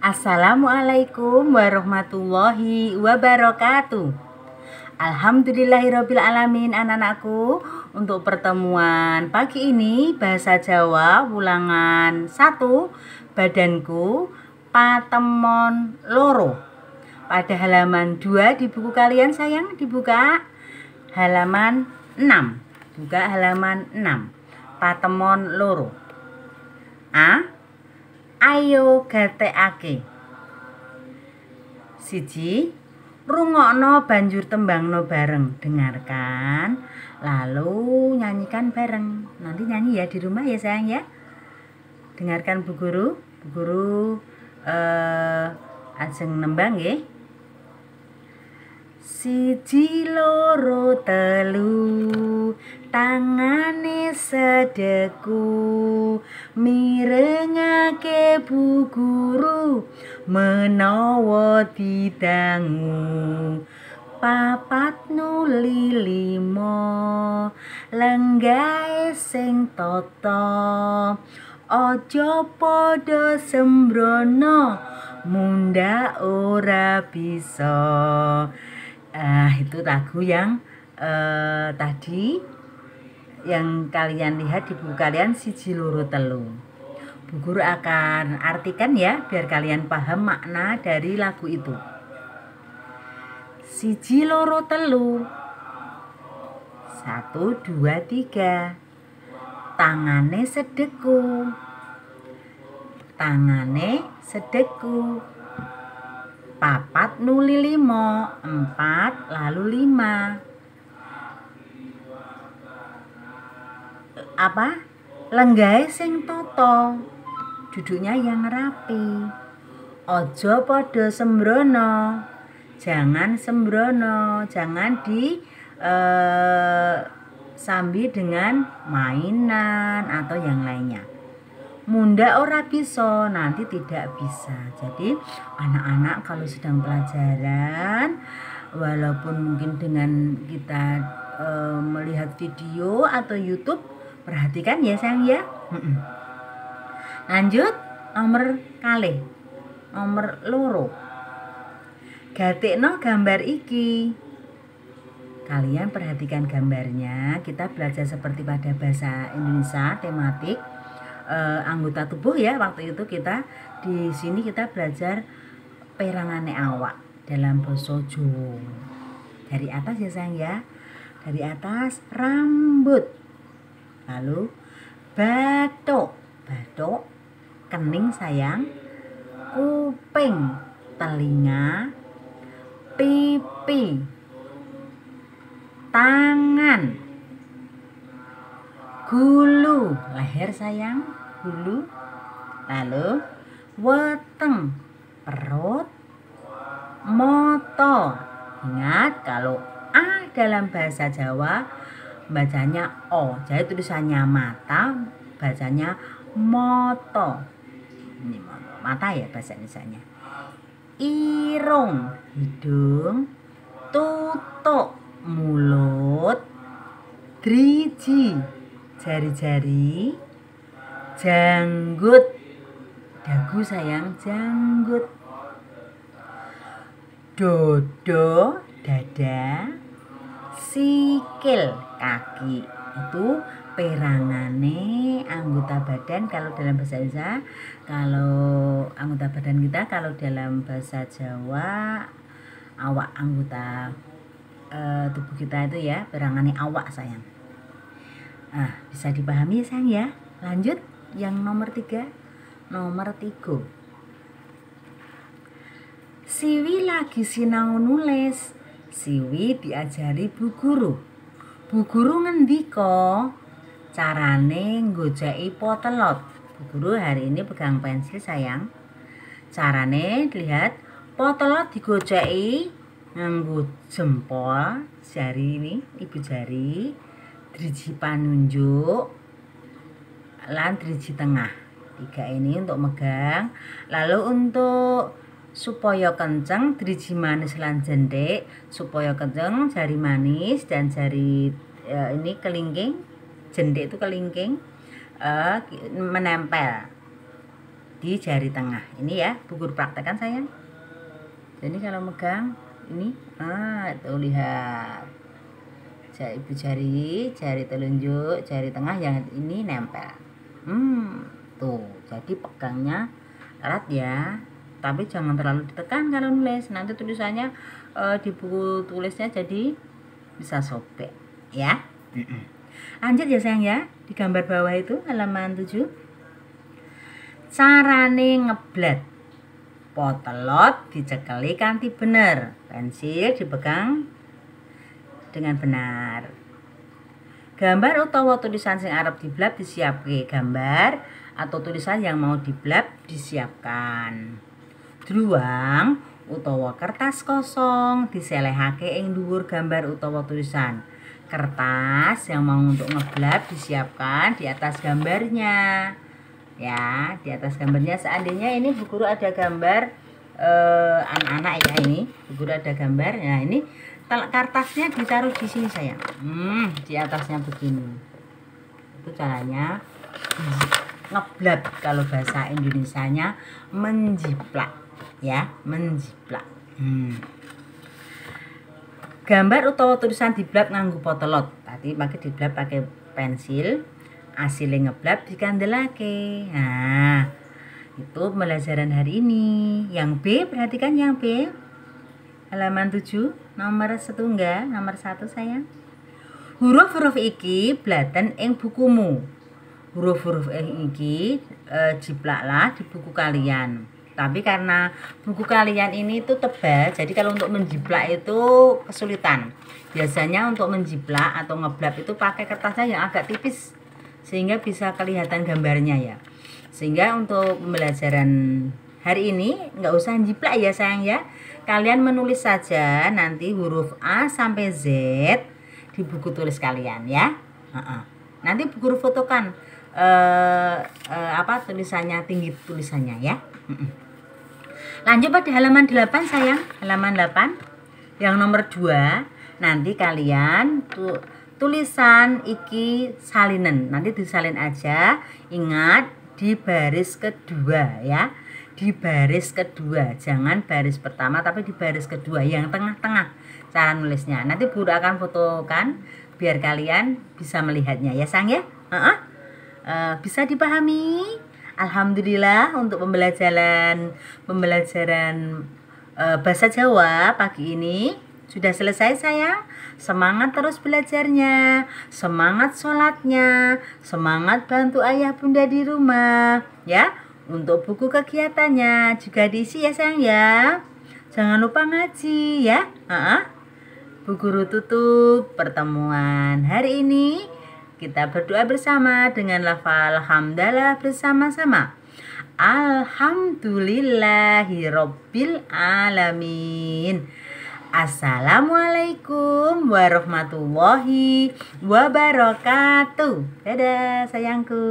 Assalamualaikum warahmatullahi wabarakatuh. Alhamdulillahirabbil alamin, anak-anakku. Untuk pertemuan pagi ini bahasa Jawa ulangan 1 badanku patemon loro. Pada halaman 2 di buku kalian sayang, dibuka halaman 6. Buka halaman 6. Patemon loro. A. Ayo gatekake. Siji, rungokno banjur tembangno bareng. Dengarkan lalu nyanyikan bareng. Nanti nyanyi ya di rumah ya sayang ya. Dengarkan Bu Guru. Bu Guru ajeng nembang nggih. Siji loro telu tangane sedeku mirengake Bu Guru menawa didangu papat nuli limo lenggahe sing tata aja padha sembrono munda ora bisa. Itu lagu yang tadi yang kalian lihat di buku kalian siji loro telu. Bu Guru akan artikan ya biar kalian paham makna dari lagu itu. Siji loro telu. 1 2 3. Tangane sedeku. Tangane sedeku. Papat nuli limo, 4 lalu 5. Lenggahe sing tata, duduknya yang rapi. Ojo podo sembrono, jangan sembrono, jangan sambi dengan mainan atau yang lainnya. Munda ora bisa, nanti tidak bisa. Jadi anak-anak kalau sedang pelajaran, walaupun mungkin dengan kita melihat video atau YouTube, perhatikan ya sayang ya. Lanjut nomor kalih, nomor loro. Gatekno gambar iki. Kalian perhatikan gambarnya. Kita belajar seperti pada bahasa Indonesia tematik anggota tubuh ya. Waktu itu kita di sini kita belajar perangane awak dalam basa Jawa. Dari atas ya sayang ya. Dari atas rambut. Lalu bathuk. Bathuk kening sayang. Kuping, telinga, pipi, tangan, gulu, leher sayang, gulu. Lalu weteng, perut, mata. Ingat kalau A dalam bahasa Jawa bacanya O, jadi tulisannya mata bacanya moto. Ini mata ya bahasa Indonesianya. Irung, hidung, tutuk, mulut, driji, jari-jari, janggut, dagu sayang, janggut, dodo, dada, sikil, kaki. Itu perangane anggota badan kalau dalam bahasa Indonesia. Kalau anggota badan kita, kalau dalam bahasa Jawa awak, anggota tubuh kita itu ya, perangane awak sayang. Bisa dipahami ya sayang ya. Lanjut yang nomor 3. Nomor 3. Siwi lagi sinau nulis. Siwi diajari Bu Guru. Bu Guru ngendika carane nggojeki potelot. Bu Guru hari ini pegang pensil sayang. Carane lihat, potelot digojeki nganggo jempol, jari ini, ibu jari, driji panunjuk, lan driji tengah. 3 ini untuk megang. Lalu untuk supaya kenceng, driji manis lan jendek. Supaya kenceng, jari manis dan jari ini kelingking, jendek itu kelingking menempel. di jari tengah. Ini ya, Bu Guru praktekkan sayang. Jadi kalau megang ini, tuh lihat. Ibu jari telunjuk, jari tengah yang ini nempel. Tuh, jadi pegangnya erat ya. Tapi jangan terlalu ditekan kalau nulis. Nanti tulisannya di buku tulisnya jadi bisa sobek ya. Lanjut ya sayang ya. Di gambar bawah itu halaman 7. Carane ngeblat. Potelot dicekeli kanthi bener. Pensil dipegang dengan benar. Gambar utawa tulisan sing arep diblab disiapke. Gambar atau tulisan yang mau diblab disiapkan. Druang utawa kertas kosong diselehake ing dhuwur gambar utawa tulisan. Kertas yang mau untuk ngeblab disiapkan di atas gambarnya. Ya, di atas gambarnya. Seandainya ini Bu Guru ada gambar anak-anak ya, ini Bu Guru ada gambar. Nah, ini kertasnya ditaruh di sini sayang. Di atasnya begini. Itu caranya ngeblab, kalau bahasa Indonesianya menjiplak ya, menjiplak. Gambar utawa tulisan diblab nganggo potelot. Tadi pakai diblab pakai pensil, asile ngeblab dikandelake. Nah, itu pembelajaran hari ini. Yang B, perhatikan yang B. Halaman 7, nomor 1 sayang. Huruf-huruf iki blaten ing bukumu. Huruf-huruf iki jiplaklah di buku kalian. Tapi karena buku kalian ini itu tebal, jadi kalau untuk menjiplak itu kesulitan. Biasanya untuk menjiplak atau ngeblab itu pakai kertasnya yang agak tipis, sehingga bisa kelihatan gambarnya ya. Sehingga untuk pembelajaran hari ini nggak usah jiplak ya sayang ya. Kalian menulis saja nanti huruf A sampai Z di buku tulis kalian ya. Nanti Bu Guru fotokan tulisannya, tinggi tulisannya ya. Lanjut pada halaman 8 sayang. Halaman 8 yang nomor 2. Nanti kalian tulisan iki salinen. Nanti disalin aja. Ingat di baris kedua ya. Di baris kedua, jangan baris pertama tapi di baris kedua, yang tengah-tengah cara nulisnya. Nanti Bu Guru akan fotokan biar kalian bisa melihatnya ya sayang ya. Bisa dipahami? Alhamdulillah untuk pembelajaran bahasa Jawa pagi ini sudah selesai sayang. Semangat terus belajarnya, semangat sholatnya, semangat bantu ayah bunda di rumah ya. Untuk buku kegiatannya juga diisi ya sayang ya. Jangan lupa ngaji ya. Bu Guru tutup pertemuan hari ini. Kita berdoa bersama dengan lafal hamdalah bersama-sama. Alhamdulillahirabbil alamin. Assalamualaikum warahmatullahi wabarakatuh. Dadah sayangku.